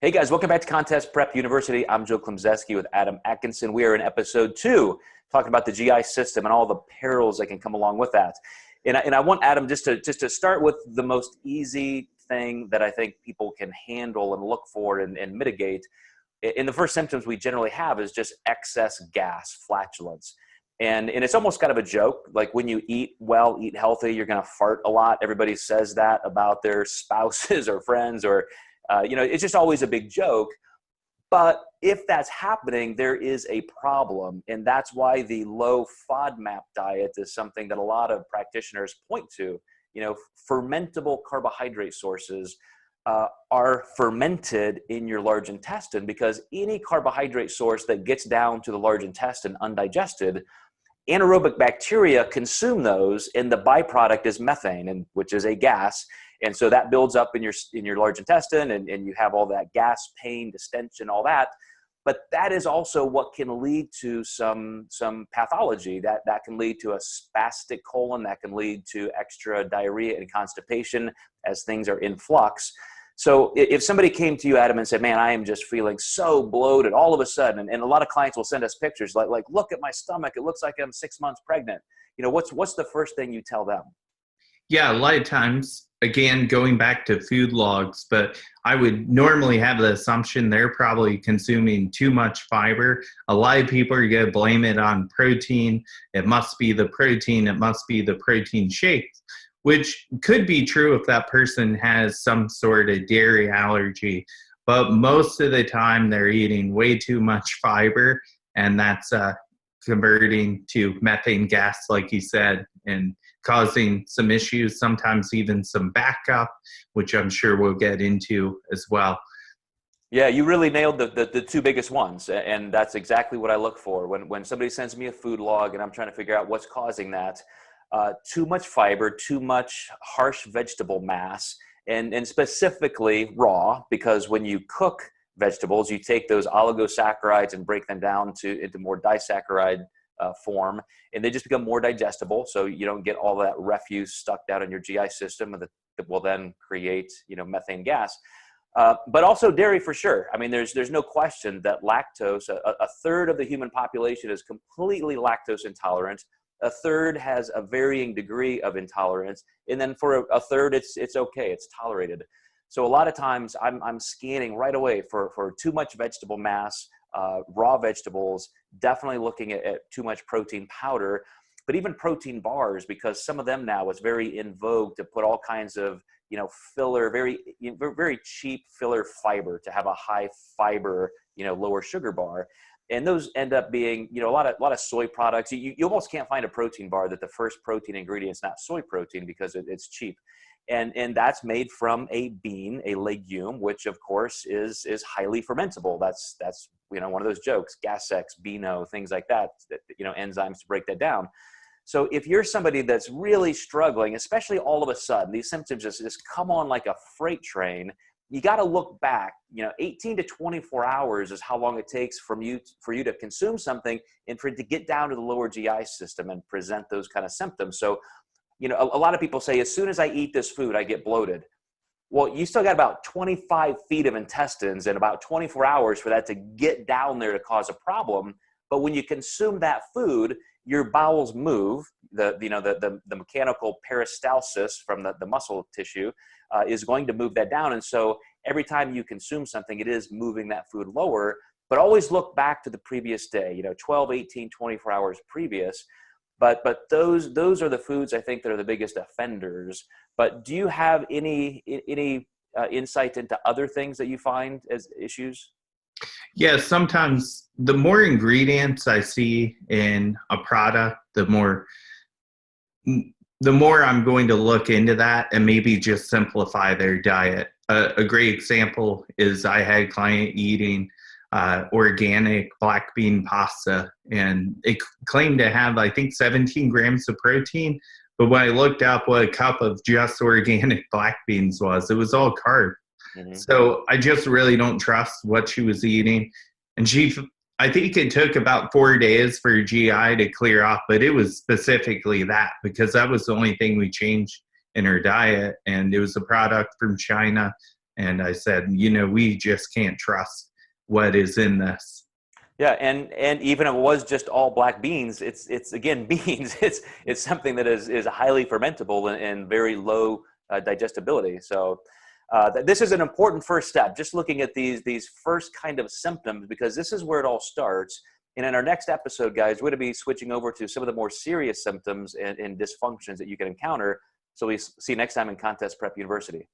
Hey guys, welcome back to Contest Prep University. I'm Joe Klemczewski with Adam Atkinson. We are in episode 2, talking about the GI system and all the perils that can come along with that. And I want Adam just to start with the most easy thing that I think people can handle and look for and mitigate. And the first symptoms we generally have is just excess gas, flatulence. And it's almost kind of a joke. Like when you eat well, eat healthy, you're going to fart a lot. Everybody says that about their spouses or friends or it's just always a big joke. But if that's happening, there is a problem. And that's why the low FODMAP diet is something that a lot of practitioners point to. Fermentable carbohydrate sources are fermented in your large intestine, because any carbohydrate source that gets down to the large intestine undigested, anaerobic bacteria consume those, and the byproduct is methane, which is a gas. And so that builds up in your large intestine, and you have all that gas, pain, distension, all that. But that is also what can lead to some pathology. That can lead to a spastic colon, that can lead to extra diarrhea and constipation as things are in flux. So if somebody came to you, Adam, and said, man, I am just feeling so bloated all of a sudden, and a lot of clients will send us pictures like look at my stomach, it looks like I'm 6 months pregnant. What's the first thing you tell them? Yeah, a lot of times, again, going back to food logs, but I would normally have the assumption they're probably consuming too much fiber. A lot of people are going to blame it on protein. It must be the protein. It must be the protein shakes, which could be true if that person has some sort of dairy allergy. But most of the time, they're eating way too much fiber, and that's converting to methane gas, like you said, and causing some issues, sometimes even some backup, which I'm sure we'll get into as well. Yeah, you really nailed the two biggest ones, and that's exactly what I look for. When somebody sends me a food log and I'm trying to figure out what's causing that, too much fiber, too much harsh vegetable mass, and specifically raw, because when you cook vegetables, you take those oligosaccharides and break them down into more disaccharide form, and they just become more digestible, so you don't get all that refuse stuck down in your GI system that will then create methane gas. But also dairy, for sure. I mean, there's no question that lactose, a third of the human population is completely lactose intolerant. A third has a varying degree of intolerance, and then for a third, it's okay, it's tolerated. So a lot of times I'm scanning right away for too much vegetable mass, raw vegetables, definitely looking at too much protein powder, but even protein bars, because some of them now, it's very in vogue to put all kinds of filler, very cheap filler fiber to have a high fiber, lower sugar bar. And those end up being, a lot of soy products. You almost can't find a protein bar that the first protein ingredient is not soy protein, because it's cheap. And that's made from a bean, a legume, which of course is highly fermentable. That's one of those jokes, Gas-X, Beano, things like that, enzymes to break that down. So if you're somebody that's really struggling, especially all of a sudden, these symptoms just come on like a freight train, you got to look back. 18 to 24 hours is how long it takes for you to consume something and for it to get down to the lower GI system and present those kind of symptoms. So a lot of people say, as soon as I eat this food, I get bloated. Well, you still got about 25 feet of intestines and about 24 hours for that to get down there to cause a problem. But when you consume that food, your bowels move. The mechanical peristalsis from the muscle tissue is going to move that down. And so every time you consume something, it is moving that food lower. But always look back to the previous day, 12, 18, 24 hours previous. But those are the foods, I think, that are the biggest offenders. But do you have any insight into other things that you find as issues? Yeah, sometimes the more ingredients I see in a product, the more I'm going to look into that and maybe just simplify their diet. A great example is I had a client eating organic black bean pasta, and it claimed to have, I think, 17 grams of protein. But when I looked up what a cup of just organic black beans was, it was all carb. Mm-hmm. So I just really don't trust what she was eating. And I think it took about 4 days for her GI to clear off, but it was specifically that, because that was the only thing we changed in her diet. And it was a product from China. And I said, we just can't trust what is in this. Yeah, and even if it was just all black beans, it's again beans. It's something that is highly fermentable and very low digestibility. So this is an important first step. Just looking at these first kind of symptoms, because this is where it all starts. And in our next episode, guys, we're going to be switching over to some of the more serious symptoms and dysfunctions that you can encounter. So we see you next time in Contest Prep University.